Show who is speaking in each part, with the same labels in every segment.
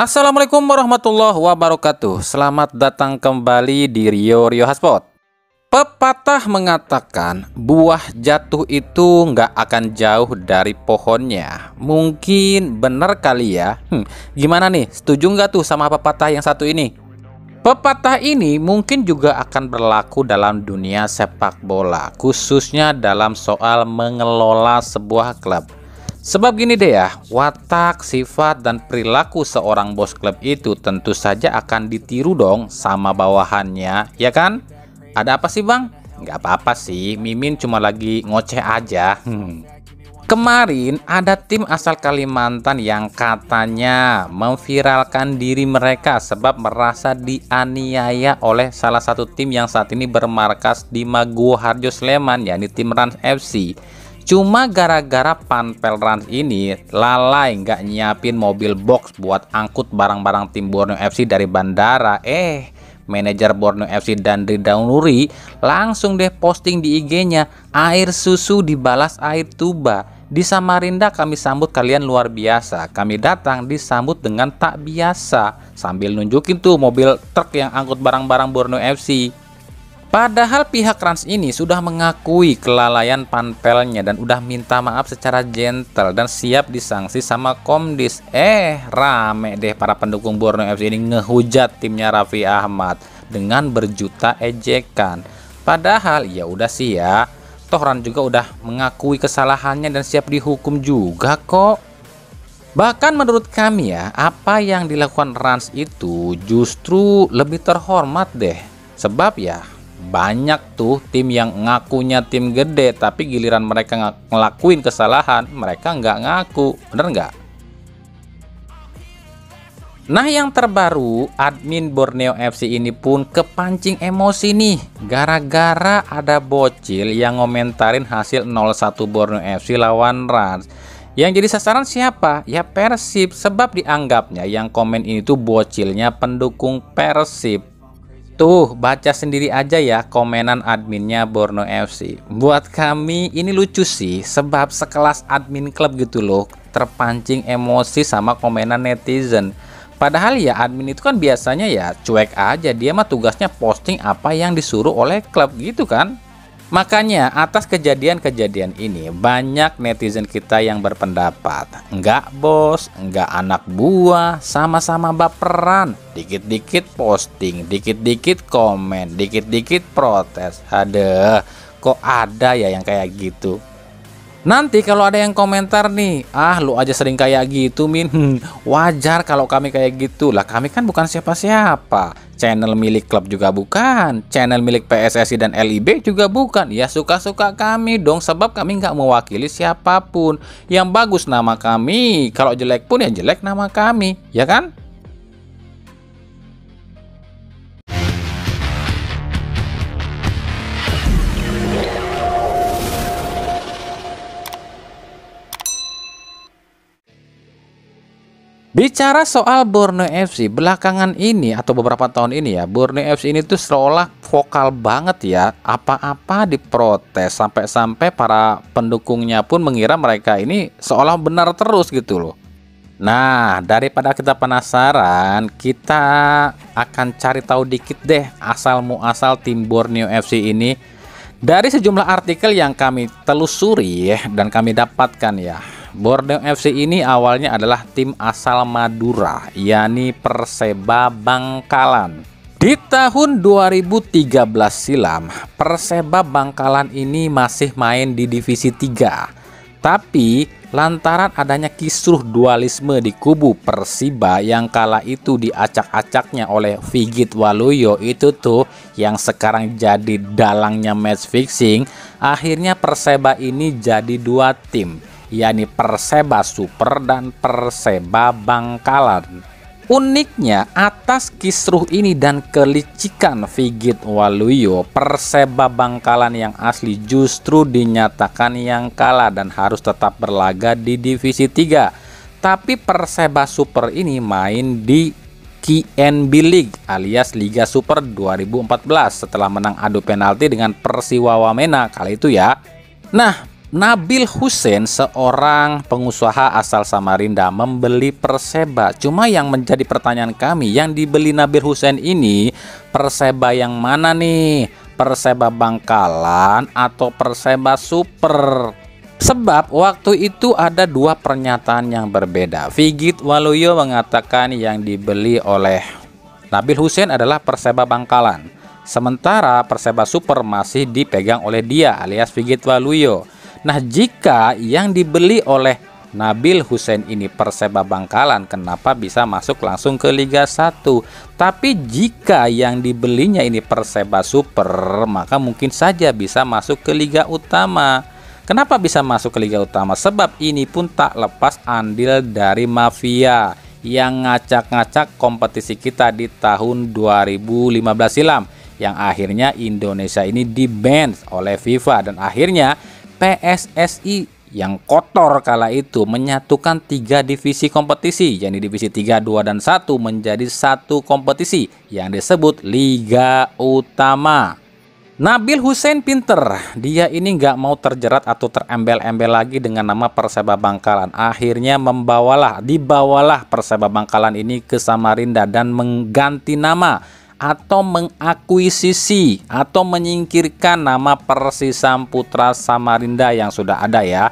Speaker 1: Assalamualaikum warahmatullahi wabarakatuh. Selamat datang kembali di Rio Hotspot. Pepatah mengatakan buah jatuh itu nggak akan jauh dari pohonnya. Mungkin benar kali ya. Gimana nih? Setuju nggak tuh sama pepatah yang satu ini? Pepatah ini mungkin juga akan berlaku dalam dunia sepak bola, khususnya dalam soal mengelola sebuah klub. Sebab gini deh ya, watak, sifat, dan perilaku seorang bos klub itu tentu saja akan ditiru dong sama bawahannya, ya kan? Ada apa sih bang? Nggak apa-apa sih, Mimin cuma lagi ngoceh aja. Kemarin ada tim asal Kalimantan yang katanya memviralkan diri mereka sebab merasa dianiaya oleh salah satu tim yang saat ini bermarkas di Maguwoharjo Sleman, yakni tim Rans FC. Cuma gara-gara Panpel Rans ini lalai nggak nyiapin mobil box buat angkut barang-barang tim Borneo FC dari bandara. Manajer Borneo FC Dandri Daunuri langsung deh posting di IG-nya, air susu dibalas air tuba. Di Samarinda kami sambut kalian luar biasa. Kami datang disambut dengan tak biasa. Sambil nunjukin tuh mobil truk yang angkut barang-barang Borneo FC. Padahal pihak Rans ini sudah mengakui kelalaian panpelnya dan udah minta maaf secara gentle dan siap disanksi sama Komdis. Rame deh para pendukung Borneo FC ini ngehujat timnya Raffi Ahmad dengan berjuta ejekan. Padahal ya udah sih ya, toh Rans juga udah mengakui kesalahannya dan siap dihukum juga kok. Bahkan menurut kami ya, apa yang dilakukan Rans itu justru lebih terhormat deh. Sebab ya banyak tuh tim yang ngakunya tim gede, tapi giliran mereka ngelakuin kesalahan, mereka nggak ngaku, bener nggak? Nah yang terbaru, admin Borneo FC ini pun kepancing emosi nih, gara-gara ada bocil yang ngomentarin hasil 0-1 Borneo FC lawan Rans. Yang jadi sasaran siapa? Ya Persib, sebab dianggapnya yang komen ini tuh bocilnya pendukung Persib. Tuh, baca sendiri aja ya komenan adminnya Borneo FC. Buat kami ini lucu sih, sebab sekelas admin klub gitu loh terpancing emosi sama komenan netizen. Padahal ya admin itu kan biasanya ya cuek aja, dia mah tugasnya posting apa yang disuruh oleh klub gitu kan. Makanya atas kejadian-kejadian ini banyak netizen kita yang berpendapat, enggak bos, enggak anak buah, sama-sama baperan, dikit-dikit posting, dikit-dikit komen, dikit-dikit protes. Ada, kok ada ya yang kayak gitu. Nanti kalau ada yang komentar nih, lu aja sering kayak gitu Min, wajar kalau kami kayak gitu lah, kami kan bukan siapa-siapa, channel milik klub juga bukan, channel milik PSSI dan LIB juga bukan, ya suka-suka kami dong, sebab kami nggak mewakili siapapun, yang bagus nama kami, kalau jelek pun ya jelek nama kami, ya kan? Bicara soal Borneo FC belakangan ini atau beberapa tahun ini ya, Borneo FC ini tuh seolah vokal banget ya, apa-apa diprotes, sampai-sampai para pendukungnya pun mengira mereka ini seolah benar terus gitu loh. Nah, daripada kita penasaran, kita akan cari tahu dikit deh asal muasal tim Borneo FC ini dari sejumlah artikel yang kami telusuri ya, dan kami dapatkan ya. Borneo FC ini awalnya adalah tim asal Madura, yakni Perseba Bangkalan. Di tahun 2013 silam, Perseba Bangkalan ini masih main di divisi 3. Tapi lantaran adanya kisruh dualisme di kubu Persiba yang kala itu diacak-acaknya oleh Vigit Waluyo itu tuh yang sekarang jadi dalangnya match fixing, akhirnya Perseba ini jadi dua tim, yakni Perseba Super dan Perseba Bangkalan. Uniknya atas kisruh ini dan kelicikan Vigit Waluyo, Perseba Bangkalan yang asli justru dinyatakan yang kalah dan harus tetap berlaga di divisi 3. Tapi Perseba Super ini main di KNB League alias Liga Super 2014 setelah menang adu penalti dengan Persiwa Wamena kali itu ya. Nah, Nabil Hussein, seorang pengusaha asal Samarinda, membeli Perseba. Cuma yang menjadi pertanyaan kami, yang dibeli Nabil Hussein ini Perseba yang mana nih? Perseba Bangkalan atau Perseba Super? Sebab waktu itu ada dua pernyataan yang berbeda. Figit Waluyo mengatakan yang dibeli oleh Nabil Hussein adalah Perseba Bangkalan, sementara Perseba Super masih dipegang oleh dia alias Figit Waluyo. Nah, jika yang dibeli oleh Nabil Hussein ini Perseba Bangkalan, kenapa bisa masuk langsung ke Liga 1? Tapi jika yang dibelinya ini Perseba Super, maka mungkin saja bisa masuk ke Liga Utama. Kenapa bisa masuk ke Liga Utama? Sebab ini pun tak lepas andil dari mafia yang ngacak-ngacak kompetisi kita di tahun 2015 silam, yang akhirnya Indonesia ini di-ban oleh FIFA, dan akhirnya PSSI yang kotor kala itu menyatukan 3 divisi kompetisi, yakni divisi 3, 2, dan 1 menjadi satu kompetisi yang disebut Liga Utama. Nabil Hussein pinter, dia ini nggak mau terjerat atau terembel-embel lagi dengan nama Perseba Bangkalan. Akhirnya dibawalah Perseba Bangkalan ini ke Samarinda dan mengganti nama atau mengakuisisi atau menyingkirkan nama Persisam Putra Samarinda yang sudah ada ya.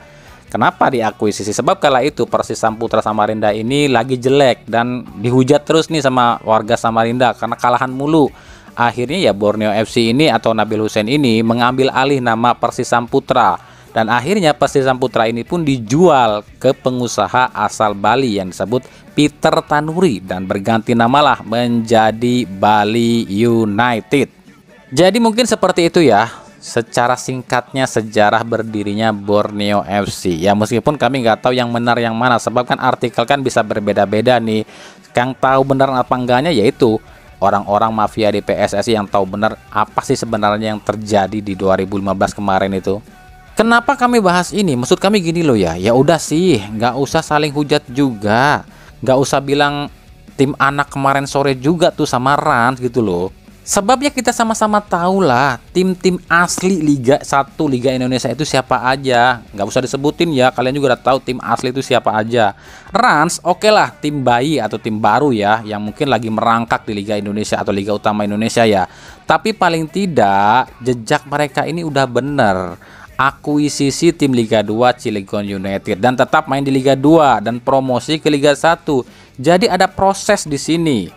Speaker 1: Kenapa diakuisisi? Sebab kala itu Persisam Putra Samarinda ini lagi jelek dan dihujat terus nih sama warga Samarinda karena kalahan mulu. Akhirnya ya Borneo FC ini atau Nabil Hussein ini mengambil alih nama Persisam Putra, dan akhirnya Persisam Putra ini pun dijual ke pengusaha asal Bali yang disebut Peter Tanuri dan berganti namalah menjadi Bali United. Jadi mungkin seperti itu ya secara singkatnya sejarah berdirinya Borneo FC. Ya meskipun kami nggak tahu yang benar yang mana, sebab kan artikel kan bisa berbeda-beda nih. Yang tahu benar apa enggaknya yaitu orang-orang mafia di PSSI yang tahu benar apa sih sebenarnya yang terjadi di 2015 kemarin itu. Kenapa kami bahas ini? Maksud kami gini loh ya. Ya udah sih, nggak usah saling hujat juga. Nggak usah bilang tim anak kemarin sore juga tuh sama Rans gitu loh. Sebab ya kita sama-sama tahu lah tim-tim asli Liga 1 Liga Indonesia itu siapa aja. Nggak usah disebutin ya, kalian juga udah tahu tim asli itu siapa aja. Rans oke lah, tim bayi atau tim baru ya, yang mungkin lagi merangkak di Liga Indonesia atau Liga Utama Indonesia ya. Tapi paling tidak jejak mereka ini udah bener. Akuisisi tim Liga 2 Cilegon United dan tetap main di Liga 2 dan promosi ke Liga 1. Jadi ada proses di sini.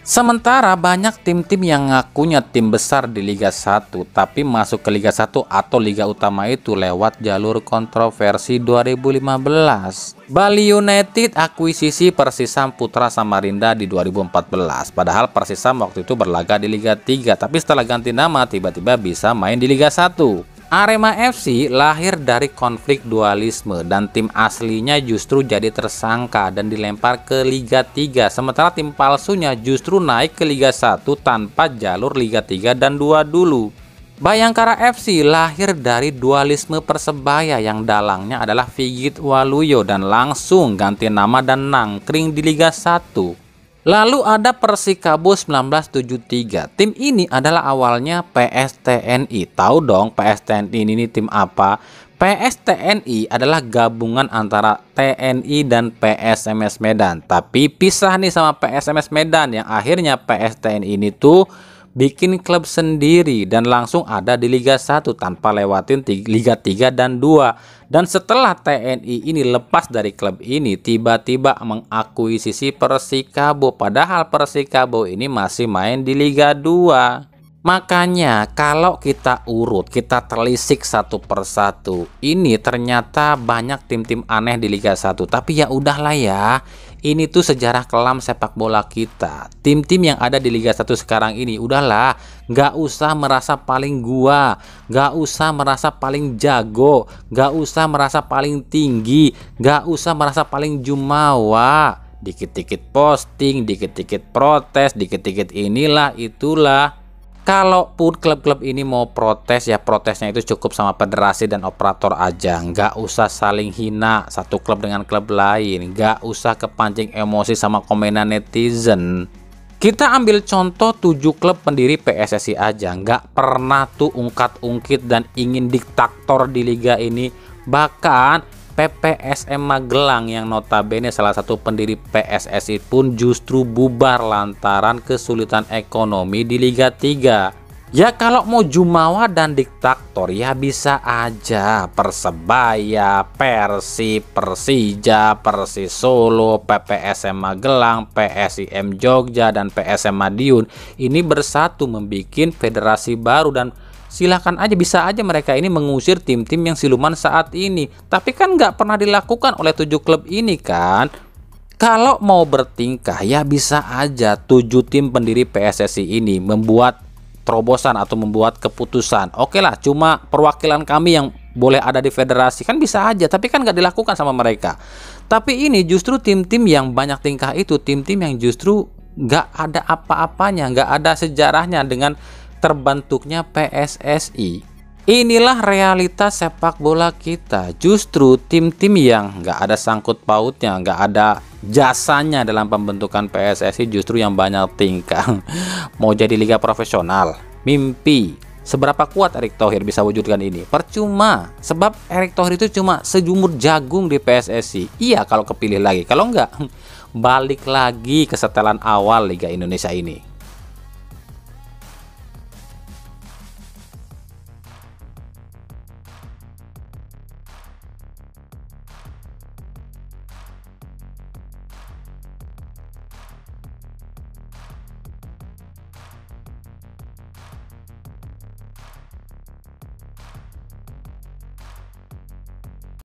Speaker 1: Sementara banyak tim-tim yang ngakunya tim besar di Liga 1 tapi masuk ke Liga 1 atau Liga Utama itu lewat jalur kontroversi 2015. Bali United akuisisi Persisam Putra Samarinda di 2014. Padahal Persisam waktu itu berlaga di Liga 3, tapi setelah ganti nama tiba-tiba bisa main di Liga 1. Arema FC lahir dari konflik dualisme dan tim aslinya justru jadi tersangka dan dilempar ke Liga 3, sementara tim palsunya justru naik ke Liga 1 tanpa jalur Liga 3 dan 2 dulu. Bayangkara FC lahir dari dualisme Persebaya yang dalangnya adalah Figit Waluyo dan langsung ganti nama dan nangkring di Liga 1. Lalu ada Persikabo 1973. Tim ini adalah awalnya PSTNI. Tahu dong PSTNI ini tim apa? PSTNI adalah gabungan antara TNI dan PSMS Medan. Tapi pisah nih sama PSMS Medan yang akhirnya PSTNI ini tuh bikin klub sendiri dan langsung ada di Liga 1 tanpa lewatin Liga 3 dan 2. Dan setelah TNI ini lepas dari klub ini, tiba-tiba mengakuisisi Persikabo, padahal Persikabo ini masih main di Liga 2. Makanya kalau kita urut, kita telisik satu persatu, ini ternyata banyak tim-tim aneh di Liga 1. Tapi ya udahlah ya, ini tuh sejarah kelam sepak bola kita. Tim-tim yang ada di Liga 1 sekarang ini, udahlah, nggak usah merasa paling nggak usah merasa paling jago, nggak usah merasa paling tinggi, nggak usah merasa paling jumawa. Dikit-dikit posting, dikit-dikit protes, dikit-dikit inilah itulah. Kalaupun klub-klub ini mau protes, ya protesnya itu cukup sama federasi dan operator aja. Nggak usah saling hina satu klub dengan klub lain. Nggak usah kepancing emosi sama komenan netizen. Kita ambil contoh 7 klub pendiri PSSI aja. Nggak pernah tuh ungkat-ungkit dan ingin diktator di liga ini. Bahkan PPSM Magelang yang notabene salah satu pendiri PSSI pun justru bubar lantaran kesulitan ekonomi di Liga 3. Ya kalau mau jumawa dan diktator ya bisa aja Persebaya, Persib, Persija, Persis Solo, PPSM Magelang, PSIM Jogja, dan PSM Madiun ini bersatu membuat federasi baru dan silakan aja, bisa aja mereka ini mengusir tim-tim yang siluman saat ini. Tapi kan nggak pernah dilakukan oleh 7 klub ini kan. Kalau mau bertingkah ya bisa aja 7 tim pendiri PSSI ini membuat terobosan atau membuat keputusan. Oke lah, cuma perwakilan kami yang boleh ada di federasi, kan bisa aja, tapi kan nggak dilakukan sama mereka. Tapi ini justru tim-tim yang banyak tingkah itu, tim-tim yang justru nggak ada apa-apanya, nggak ada sejarahnya dengan terbentuknya PSSI. Inilah realitas sepak bola kita. Justru tim-tim yang nggak ada sangkut pautnya, nggak ada jasanya dalam pembentukan PSSI justru yang banyak tingkah. Mau jadi liga profesional, mimpi. Seberapa kuat Erick Thohir bisa wujudkan ini? Percuma, sebab Erick Thohir itu cuma sejumur jagung di PSSI. Iya kalau kepilih lagi, kalau enggak balik lagi ke setelan awal Liga Indonesia ini.